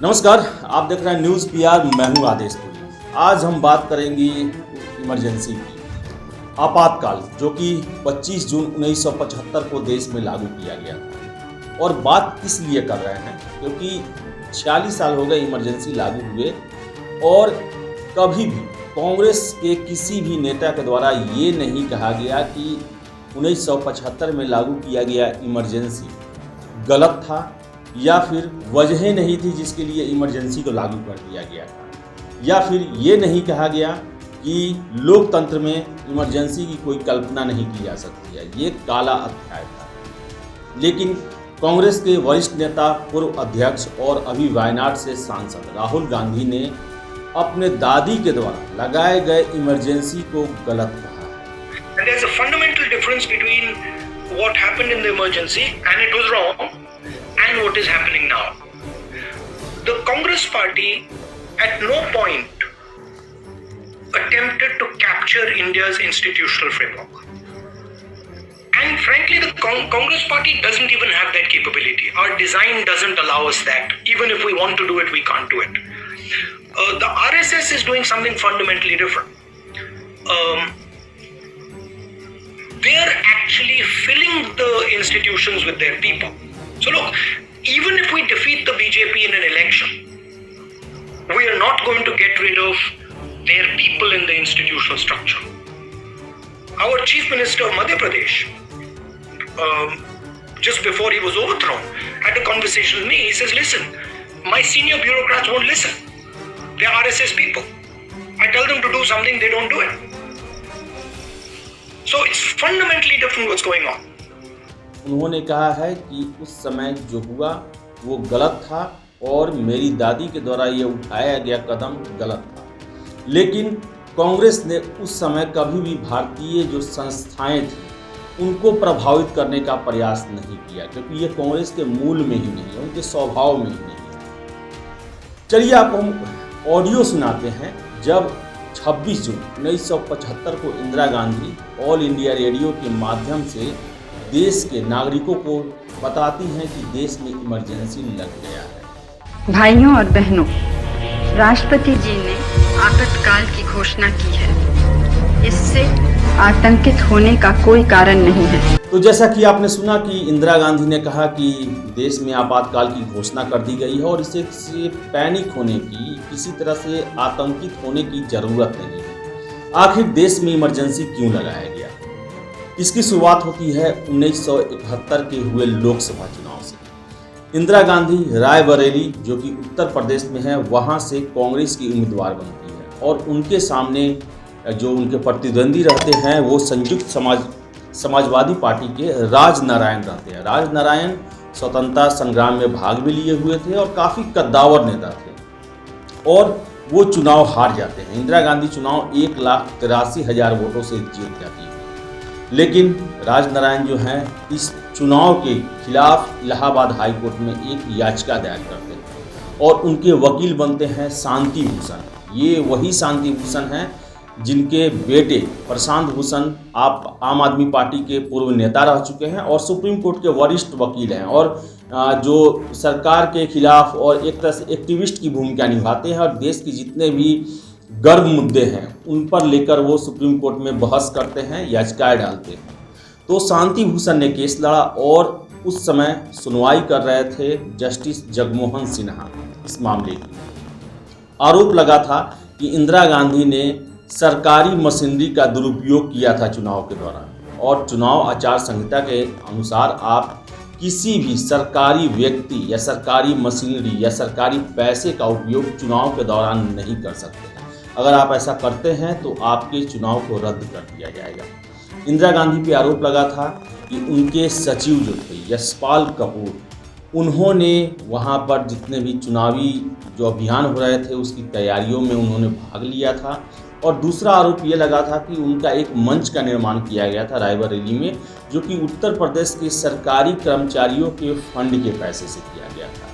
नमस्कार, आप देख रहे हैं न्यूज़ पीआर। मैं हूं आदेश पुरी। आज हम बात करेंगे इमरजेंसी की, आपातकाल, जो कि 25 जून 1975 को देश में लागू किया गया था। और बात इसलिए कर रहे हैं क्योंकि 46 साल हो गए इमरजेंसी लागू हुए और कभी भी कांग्रेस के किसी भी नेता के द्वारा ये नहीं कहा गया कि 1975 में लागू किया गया इमरजेंसी गलत था या फिर वजह नहीं थी जिसके लिए इमरजेंसी को लागू कर दिया गया था, या फिर ये नहीं कहा गया कि लोकतंत्र में इमरजेंसी की कोई कल्पना नहीं की जा सकती है। ये काला अध्याय था। लेकिन कांग्रेस के वरिष्ठ नेता, पूर्व अध्यक्ष और अभी वायनाड से सांसद राहुल गांधी ने अपने दादी के द्वारा लगाए गए इमरजेंसी को गलत कहा है। And there's a fundamental difference between what happened in the emergency and it was wrong and what is happening now. The Congress party at no point attempted to capture India's institutional framework. And frankly, the Congress party doesn't even have that capability. Our design doesn't allow us that. Even if we want to do it, we can't do it. The RSS is doing something fundamentally different. They're actually filling the institutions with their people. So look, even if we defeat the BJP in an election, we are not going to get rid of their people in the institutional structure. Our Chief Minister of Madhya Pradesh, just before he was overthrown, had a conversation with me. He says, listen, my senior bureaucrats won't listen. They're RSS people. I tell them to do something, they don't do it. So it's fundamentally different what's going on. उन्होंने कहा है कि उस समय जो हुआ वो गलत था और मेरी दादी के द्वारा ये उठाया गया कदम गलत था। लेकिन कांग्रेस ने उस समय कभी भी भारतीय जो संस्थाएं थी उनको प्रभावित करने का प्रयास नहीं किया, क्योंकि ये कांग्रेस के मूल में ही नहीं है, उनके स्वभाव में ही नहीं है। चलिए आपको हम ऑडियो सुनाते हैं जब 26 जून 1975 को Indira Gandhi all India radio के माध्यम से देश के नागरिकों को बताती हैं कि देश में इमरजेंसी लग गया है। भाइयों और बहनों, राष्ट्रपति जी ने आपातकाल की घोषणा की है। इससे आतंकित होने का कोई कारण नहीं है। तो जैसा कि आपने सुना कि इंदिरा गांधी ने कहा कि देश में आपातकाल की घोषणा कर दी गई है और इससे पैनिक होने की, किसी तरह से आतंकित होने की जरूरत नहीं है। आखिर देश में इमरजेंसी क्यों लगाया गया? इसकी शुरुआत होती है 1971 के हुए लोकसभा चुनाव से। इंदिरा गांधी रायबरेली, जो कि उत्तर प्रदेश में है, वहां से कांग्रेस की उम्मीदवार बनती है और उनके सामने जो उनके प्रतिद्वंदी रहते हैं वो संयुक्त समाजवादी पार्टी के राजनारायण रहते हैं। राजनारायण स्वतंत्रता संग्राम में भाग भी लिए हुए थे और काफ़ी कद्दावर नेता थे और वो चुनाव हार जाते हैं। इंदिरा गांधी चुनाव 1,83,000 वोटों से जीत जाती है। लेकिन राजनारायण जो हैं इस चुनाव के खिलाफ इलाहाबाद हाई कोर्ट में एक याचिका दायर करते हैं और उनके वकील बनते हैं शांति भूषण। ये वही शांति भूषण हैं जिनके बेटे प्रशांत भूषण आप आम आदमी पार्टी के पूर्व नेता रह चुके हैं और सुप्रीम कोर्ट के वरिष्ठ वकील हैं और जो सरकार के खिलाफ और एक तरह से एक्टिविस्ट की भूमिका निभाते हैं और देश के जितने भी गर्म मुद्दे हैं उन पर लेकर वो सुप्रीम कोर्ट में बहस करते हैं, याचिकाएं डालते हैं। तो शांति भूषण ने केस लड़ा और उस समय सुनवाई कर रहे थे जस्टिस जगमोहन सिन्हा। इस मामले की आरोप लगा था कि इंदिरा गांधी ने सरकारी मशीनरी का दुरुपयोग किया था चुनाव के दौरान और चुनाव आचार संहिता के अनुसार आप किसी भी सरकारी व्यक्ति या सरकारी मशीनरी या सरकारी पैसे का उपयोग चुनाव के दौरान नहीं कर सकते हैं। अगर आप ऐसा करते हैं तो आपके चुनाव को रद्द कर दिया जाएगा। इंदिरा गांधी पे आरोप लगा था कि उनके सचिव जो थे यशपाल कपूर, उन्होंने वहाँ पर जितने भी चुनावी जो अभियान हो रहे थे उसकी तैयारियों में उन्होंने भाग लिया था। और दूसरा आरोप ये लगा था कि उनका एक मंच का निर्माण किया गया था रायबरेली में, जो कि उत्तर प्रदेश के सरकारी कर्मचारियों के फंड के पैसे से किया गया था।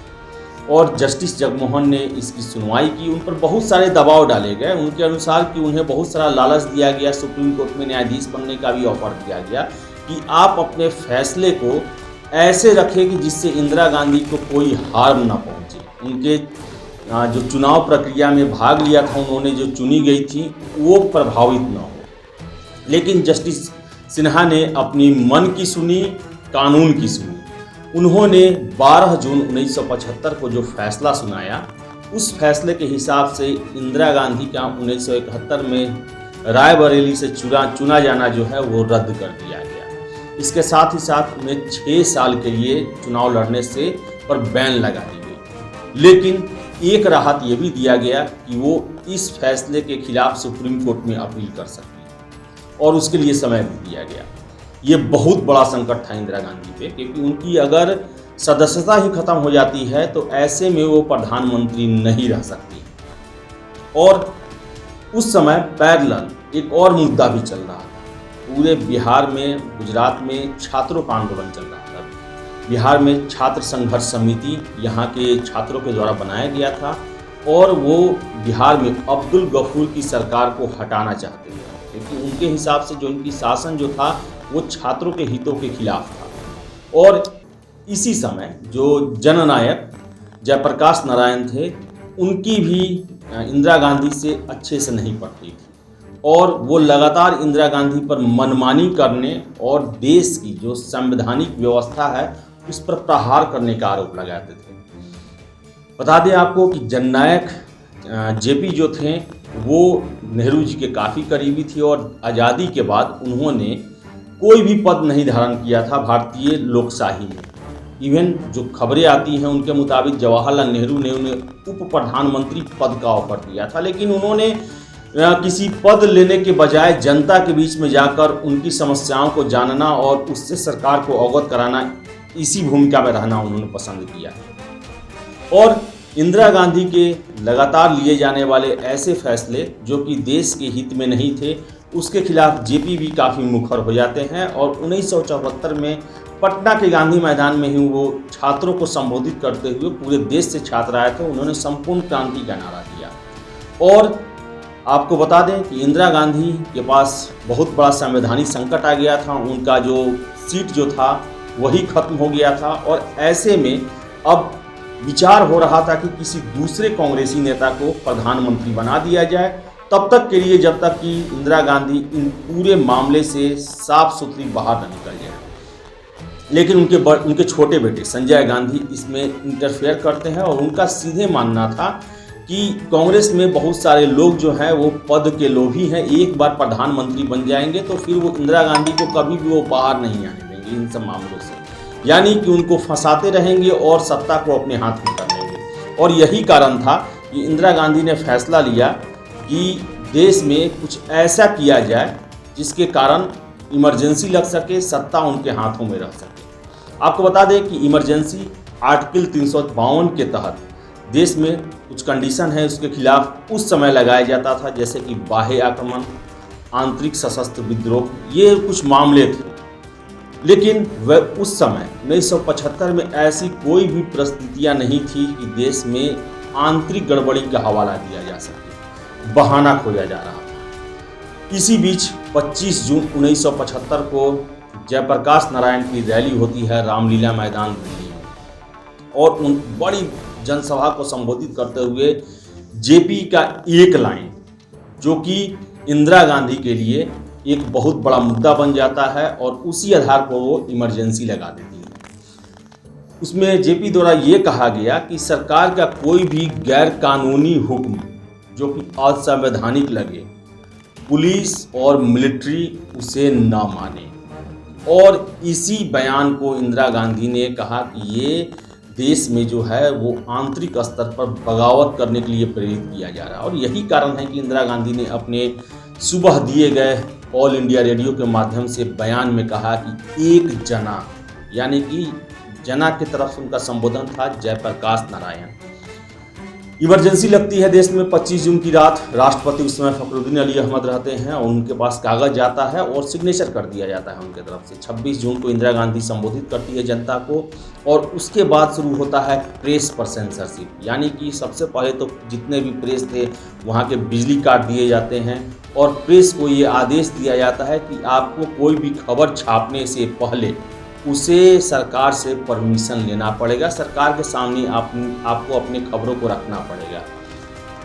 और जस्टिस जगमोहन ने इसकी सुनवाई की। उन पर बहुत सारे दबाव डाले गए उनके अनुसार कि उन्हें बहुत सारा लालच दिया गया। सुप्रीम कोर्ट में न्यायाधीश बनने का भी ऑफर दिया गया कि आप अपने फैसले को ऐसे रखें कि जिससे इंदिरा गांधी को कोई हार्म ना पहुंचे, उनके जो चुनाव प्रक्रिया में भाग लिया था, उन्होंने जो चुनी गई थी वो प्रभावित न हो। लेकिन जस्टिस सिन्हा ने अपनी मन की सुनी, कानून की सुनी। उन्होंने 12 जून 1975 को जो फैसला सुनाया, उस फैसले के हिसाब से इंदिरा गांधी का 1971 में रायबरेली से चुना जाना जो है वो रद्द कर दिया गया। इसके साथ ही साथ उन्हें 6 साल के लिए चुनाव लड़ने से पर बैन लगा दी गई। लेकिन एक राहत ये भी दिया गया कि वो इस फैसले के खिलाफ सुप्रीम कोर्ट में अपील कर सकती है और उसके लिए समय भी दिया गया। ये बहुत बड़ा संकट था इंदिरा गांधी पे, क्योंकि उनकी अगर सदस्यता ही खत्म हो जाती है तो ऐसे में वो प्रधानमंत्री नहीं रह सकती। और उस समय पैरेलल एक और मुद्दा भी चल रहा था। पूरे बिहार में, गुजरात में छात्रों का आंदोलन चल रहा था। बिहार में छात्र संघर्ष समिति यहाँ के छात्रों के द्वारा बनाया गया था और वो बिहार में अब्दुल गफूर की सरकार को हटाना चाहते थे, क्योंकि उनके हिसाब से जो उनकी शासन जो था वो छात्रों के हितों के खिलाफ था। और इसी समय जो जननायक जयप्रकाश नारायण थे, उनकी भी इंदिरा गांधी से अच्छे से नहीं पड़ती थी और वो लगातार इंदिरा गांधी पर मनमानी करने और देश की जो संवैधानिक व्यवस्था है उस पर प्रहार करने का आरोप लगाते थे। बता दें आपको कि जननायक जेपी जो थे वो नेहरू जी के काफ़ी करीबी थी और आज़ादी के बाद उन्होंने कोई भी पद नहीं धारण किया था भारतीय लोकशाही में। इवन जो खबरें आती हैं उनके मुताबिक जवाहरलाल नेहरू ने उन्हें उप प्रधानमंत्री पद का ऑफर दिया था, लेकिन उन्होंने किसी पद लेने के बजाय जनता के बीच में जाकर उनकी समस्याओं को जानना और उससे सरकार को अवगत कराना, इसी भूमिका में रहना उन्होंने पसंद किया। और इंदिरा गांधी के लगातार लिए जाने वाले ऐसे फैसले जो कि देश के हित में नहीं थे, उसके खिलाफ जेपी भी काफ़ी मुखर हो जाते हैं और 1974 में पटना के गांधी मैदान में ही वो छात्रों को संबोधित करते हुए, पूरे देश से छात्र आए थे, उन्होंने संपूर्ण क्रांति का नारा दिया। और आपको बता दें कि इंदिरा गांधी के पास बहुत बड़ा संवैधानिक संकट आ गया था। उनका जो सीट जो था वही खत्म हो गया था और ऐसे में अब विचार हो रहा था कि किसी दूसरे कांग्रेसी नेता को प्रधानमंत्री बना दिया जाए, तब तक के लिए जब तक कि इंदिरा गांधी इन पूरे मामले से साफ सुथरी बाहर न निकल जाए। लेकिन उनके छोटे बेटे संजय गांधी इसमें इंटरफेयर करते हैं और उनका सीधे मानना था कि कांग्रेस में बहुत सारे लोग जो हैं वो पद के लोभी हैं, एक बार प्रधानमंत्री बन जाएंगे तो फिर वो इंदिरा गांधी को कभी भी वो बाहर नहीं आने देंगे इन सब मामलों से, यानी कि उनको फंसाते रहेंगे और सत्ता को अपने हाथ में कर लेंगे। और यही कारण था कि इंदिरा गांधी ने फैसला लिया कि देश में कुछ ऐसा किया जाए जिसके कारण इमरजेंसी लग सके, सत्ता उनके हाथों में रह सके। आपको बता दें कि इमरजेंसी आर्टिकल 352 के तहत देश में कुछ कंडीशन है, उसके खिलाफ उस समय लगाया जाता था, जैसे कि बाह्य आक्रमण, आंतरिक सशस्त्र विद्रोह, ये कुछ मामले थे। लेकिन वह उस समय 1975 में ऐसी कोई भी परिस्थितियाँ नहीं थी कि देश में आंतरिक गड़बड़ी का हवाला दिया जा सके, बहाना खोजा जा रहा था। इसी बीच 25 जून 1975 को जयप्रकाश नारायण की रैली होती है रामलीला मैदान दिल्ली में और उन बड़ी जनसभा को संबोधित करते हुए जेपी का एक लाइन, जो कि इंदिरा गांधी के लिए एक बहुत बड़ा मुद्दा बन जाता है और उसी आधार पर वो इमरजेंसी लगा देती है। उसमें जेपी द्वारा ये कहा गया कि सरकार का कोई भी गैर कानूनी हुक्म जो कि असंवैधानिक लगे, पुलिस और मिलिट्री उसे न माने। और इसी बयान को इंदिरा गांधी ने कहा कि ये देश में जो है वो आंतरिक स्तर पर बगावत करने के लिए प्रेरित किया जा रहा है। और यही कारण है कि इंदिरा गांधी ने अपने सुबह दिए गए ऑल इंडिया रेडियो के माध्यम से बयान में कहा कि एक जना, यानी कि जना की तरफ से उनका संबोधन था जयप्रकाश नारायण। इमरजेंसी लगती है देश में 25 जून की रात। राष्ट्रपति उस समय फखरुद्दीन अली अहमद रहते हैं और उनके पास कागज जाता है और सिग्नेचर कर दिया जाता है उनके तरफ से। 26 जून को इंदिरा गांधी संबोधित करती है जनता को और उसके बाद शुरू होता है प्रेस पर सेंसरशिप, यानी कि सबसे पहले तो जितने भी प्रेस थे वहाँ के बिजली काट दिए जाते हैं और प्रेस को ये आदेश दिया जाता है कि आपको कोई भी खबर छापने से पहले उसे सरकार से परमिशन लेना पड़ेगा, सरकार के सामने आपको अपने खबरों को रखना पड़ेगा।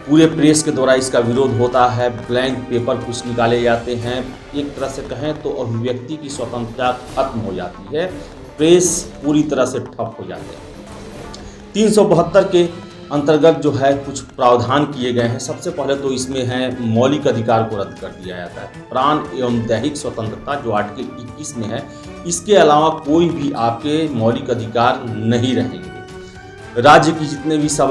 पूरे प्रेस के द्वारा इसका विरोध होता है, ब्लैंक पेपर कुछ निकाले जाते हैं। एक तरह से कहें तो अभिव्यक्ति की स्वतंत्रता खत्म हो जाती है, प्रेस पूरी तरह से ठप हो जाते हैं। 372 के अंतर्गत जो है कुछ प्रावधान किए गए हैं। सबसे पहले तो इसमें है मौलिक अधिकार को रद्द कर दिया जाता है। प्राण एवं दैहिक स्वतंत्रता जो आर्टिकल 21 में है, इसके अलावा कोई भी आपके मौलिक अधिकार नहीं रहेंगे। राज्य की जितने भी सब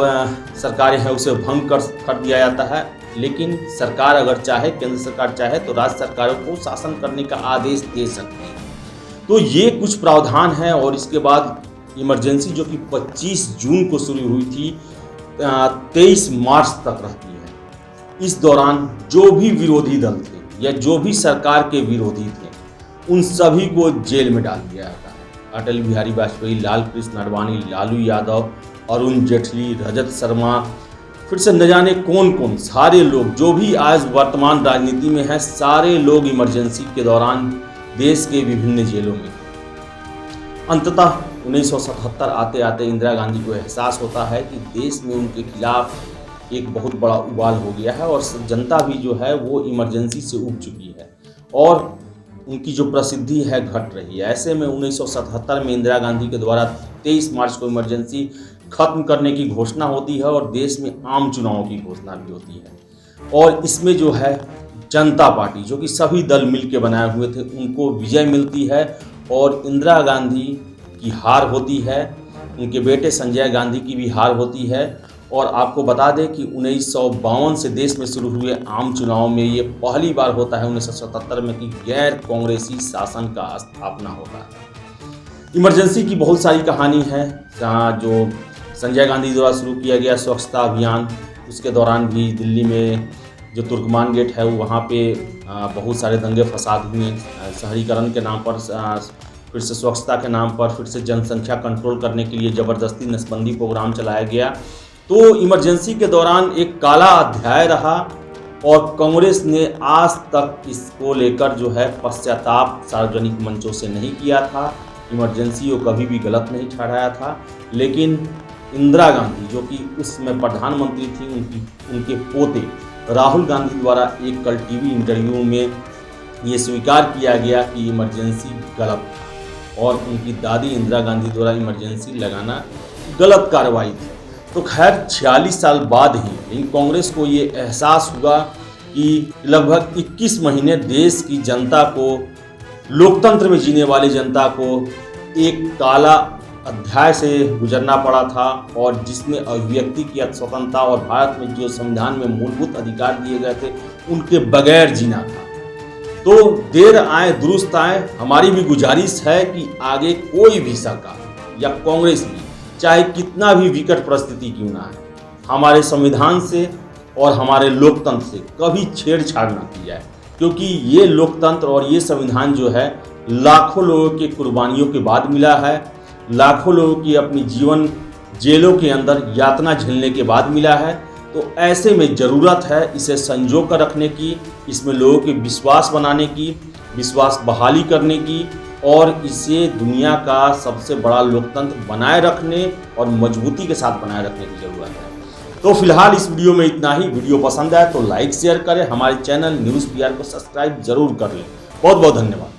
सरकारें हैं उसे भंग कर दिया जाता है, लेकिन सरकार अगर चाहे, केंद्र सरकार चाहे तो राज्य सरकारों को शासन करने का आदेश दे सकती है। तो ये कुछ प्रावधान है। और इसके बाद इमरजेंसी जो कि 25 जून को शुरू हुई थी 23 मार्च तक रहती है। इस दौरान जो भी विरोधी दल थे या जो भी सरकार के विरोधी थे उन सभी को जेल में डाल दिया जाता है। अटल बिहारी वाजपेयी, लाल कृष्ण आडवाणी, लालू यादव, अरुण जेटली, रजत शर्मा, फिर से न जाने कौन कौन, सारे लोग जो भी आज वर्तमान राजनीति में हैं, सारे लोग इमरजेंसी के दौरान देश के विभिन्न जेलों में। अंततः 1977 आते आते इंदिरा गांधी को एहसास होता है कि देश में उनके खिलाफ एक बहुत बड़ा उबाल हो गया है और जनता भी जो है वो इमरजेंसी से उब चुकी है और उनकी जो प्रसिद्धि है घट रही है। ऐसे में 1977 में इंदिरा गांधी के द्वारा 23 मार्च को इमरजेंसी खत्म करने की घोषणा होती है और देश में आम चुनावों की घोषणा भी होती है। और इसमें जो है जनता पार्टी, जो कि सभी दल मिलकर बनाए हुए थे, उनको विजय मिलती है और इंदिरा गांधी की हार होती है। उनके बेटे संजय गांधी की भी हार होती है। और आपको बता दें कि 1952 से देश में शुरू हुए आम चुनाव में ये पहली बार होता है 1977 में कि गैर कांग्रेसी शासन का स्थापना होता है। इमरजेंसी की बहुत सारी कहानी है, जहाँ जो संजय गांधी द्वारा शुरू किया गया स्वच्छता अभियान, उसके दौरान भी दिल्ली में जो तुर्कमान गेट है वहाँ पे बहुत सारे दंगे फसाद हुए। शहरीकरण के नाम पर, फिर से स्वच्छता के नाम पर, फिर से जनसंख्या कंट्रोल करने के लिए ज़बरदस्ती नसबंदी प्रोग्राम चलाया गया। तो इमरजेंसी के दौरान एक काला अध्याय रहा और कांग्रेस ने आज तक इसको लेकर जो है पश्चाताप सार्वजनिक मंचों से नहीं किया था। इमरजेंसी को कभी भी गलत नहीं ठहराया था। लेकिन इंदिरा गांधी जो कि उस समय प्रधानमंत्री थी, उनके पोते राहुल गांधी द्वारा एक कल टीवी इंटरव्यू में ये स्वीकार किया गया कि इमरजेंसी गलत था और उनकी दादी इंदिरा गांधी द्वारा इमरजेंसी लगाना गलत कार्रवाई थी। तो खैर 46 साल बाद ही कांग्रेस को ये एहसास हुआ कि लगभग 21 महीने देश की जनता को, लोकतंत्र में जीने वाली जनता को एक काला अध्याय से गुजरना पड़ा था और जिसमें अभिव्यक्ति की स्वतंत्रता और भारत में जो संविधान में मूलभूत अधिकार दिए गए थे उनके बगैर जीना था। तो देर आए दुरुस्त आए। हमारी भी गुजारिश है कि आगे कोई भी सरकार या कांग्रेस भी, चाहे कितना भी विकट परिस्थिति क्यों ना है, हमारे संविधान से और हमारे लोकतंत्र से कभी छेड़छाड़ ना की जाए, क्योंकि ये लोकतंत्र और ये संविधान जो है लाखों लोगों के कुर्बानियों के बाद मिला है, लाखों लोगों की अपनी जीवन जेलों के अंदर यातना झेलने के बाद मिला है। तो ऐसे में ज़रूरत है इसे संजो कर रखने की, इसमें लोगों के विश्वास बनाने की, विश्वास बहाली करने की और इसे दुनिया का सबसे बड़ा लोकतंत्र बनाए रखने और मजबूती के साथ बनाए रखने की ज़रूरत है। तो फिलहाल इस वीडियो में इतना ही। वीडियो पसंद आए तो लाइक शेयर करें, हमारे चैनल न्यूज़ PR को सब्सक्राइब जरूर कर लें। बहुत बहुत धन्यवाद।